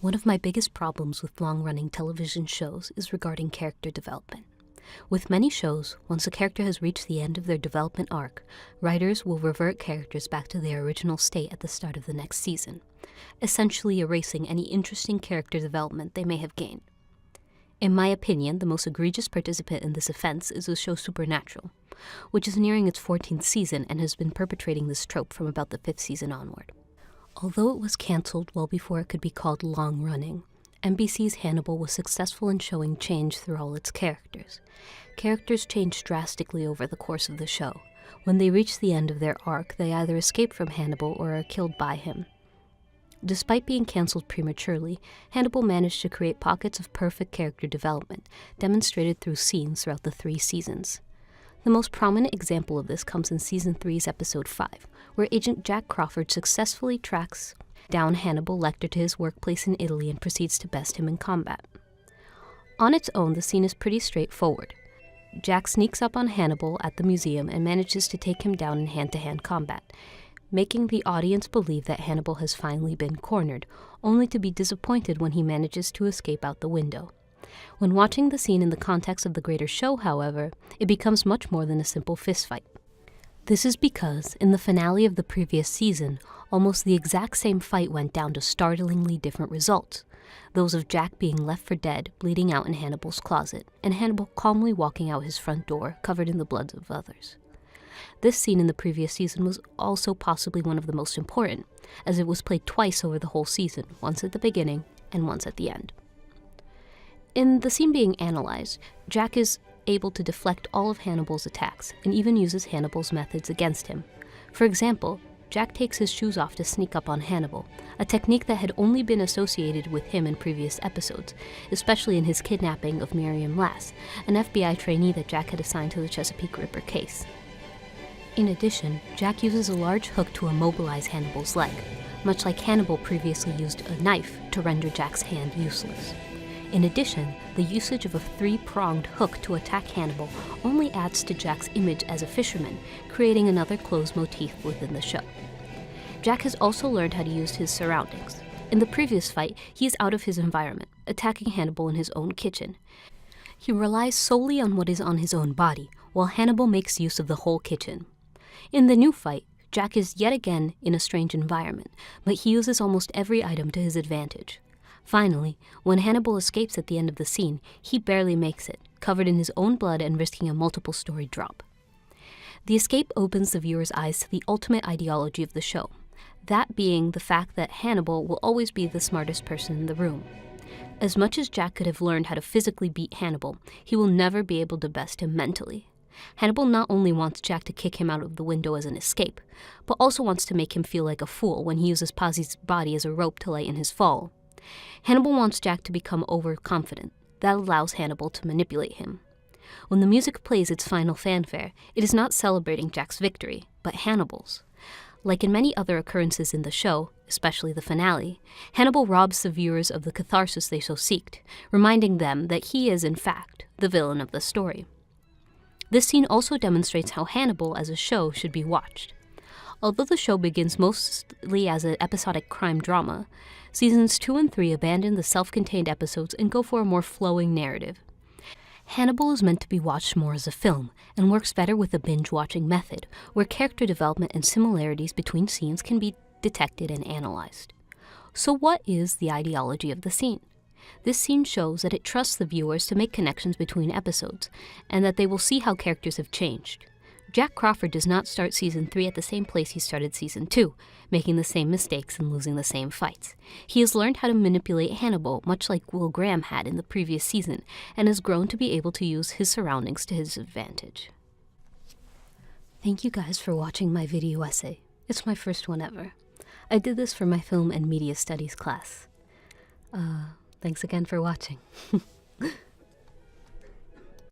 One of my biggest problems with long-running television shows is regarding character development. With many shows, once a character has reached the end of their development arc, writers will revert characters back to their original state at the start of the next season, essentially erasing any interesting character development they may have gained. In my opinion, the most egregious participant in this offense is the show Supernatural, which is nearing its 14th season and has been perpetrating this trope from about the 5th season onward. Although it was cancelled well before it could be called long-running, NBC's Hannibal was successful in showing change through all its characters. Characters changed drastically over the course of the show. When they reach the end of their arc, they either escape from Hannibal or are killed by him. Despite being cancelled prematurely, Hannibal managed to create pockets of perfect character development, demonstrated through scenes throughout the 3 seasons. The most prominent example of this comes in Season 3's Episode 5, where Agent Jack Crawford successfully tracks down Hannibal Lecter to his workplace in Italy and proceeds to best him in combat. On its own, the scene is pretty straightforward. Jack sneaks up on Hannibal at the museum and manages to take him down in hand-to-hand combat, making the audience believe that Hannibal has finally been cornered, only to be disappointed when he manages to escape out the window. When watching the scene in the context of the greater show, however, it becomes much more than a simple fistfight. This is because, in the finale of the previous season, almost the exact same fight went down to startlingly different results. Those of Jack being left for dead, bleeding out in Hannibal's closet, and Hannibal calmly walking out his front door, covered in the blood of others. This scene in the previous season was also possibly one of the most important, as it was played twice over the whole season, once at the beginning and once at the end. In the scene being analyzed, Jack is able to deflect all of Hannibal's attacks, and even uses Hannibal's methods against him. For example, Jack takes his shoes off to sneak up on Hannibal, a technique that had only been associated with him in previous episodes, especially in his kidnapping of Miriam Lass, an FBI trainee that Jack had assigned to the Chesapeake Ripper case. In addition, Jack uses a large hook to immobilize Hannibal's leg, much like Hannibal previously used a knife to render Jack's hand useless. In addition, the usage of a 3-pronged hook to attack Hannibal only adds to Jack's image as a fisherman, creating another closed motif within the show. Jack has also learned how to use his surroundings. In the previous fight, he is out of his environment, attacking Hannibal in his own kitchen. He relies solely on what is on his own body, while Hannibal makes use of the whole kitchen. In the new fight, Jack is yet again in a strange environment, but he uses almost every item to his advantage. Finally, when Hannibal escapes at the end of the scene, he barely makes it, covered in his own blood and risking a multiple-story drop. The escape opens the viewer's eyes to the ultimate ideology of the show, that being the fact that Hannibal will always be the smartest person in the room. As much as Jack could have learned how to physically beat Hannibal, he will never be able to best him mentally. Hannibal not only wants Jack to kick him out of the window as an escape, but also wants to make him feel like a fool when he uses Pazzi's body as a rope to lighten his fall. Hannibal wants Jack to become overconfident. That allows Hannibal to manipulate him. When the music plays its final fanfare, it is not celebrating Jack's victory, but Hannibal's. Like in many other occurrences in the show, especially the finale, Hannibal robs the viewers of the catharsis they so seeked, reminding them that he is, in fact, the villain of the story. This scene also demonstrates how Hannibal as a show should be watched. Although the show begins mostly as an episodic crime drama, Seasons 2 and 3 abandon the self-contained episodes and go for a more flowing narrative. Hannibal is meant to be watched more as a film, and works better with a binge-watching method, where character development and similarities between scenes can be detected and analyzed. So what is the ideology of the scene? This scene shows that it trusts the viewers to make connections between episodes, and that they will see how characters have changed. Jack Crawford does not start Season 3 at the same place he started Season 2, making the same mistakes and losing the same fights. He has learned how to manipulate Hannibal, much like Will Graham had in the previous season, and has grown to be able to use his surroundings to his advantage. Thank you guys for watching my video essay. It's my first one ever. I did this for my film and media studies class. Thanks again for watching.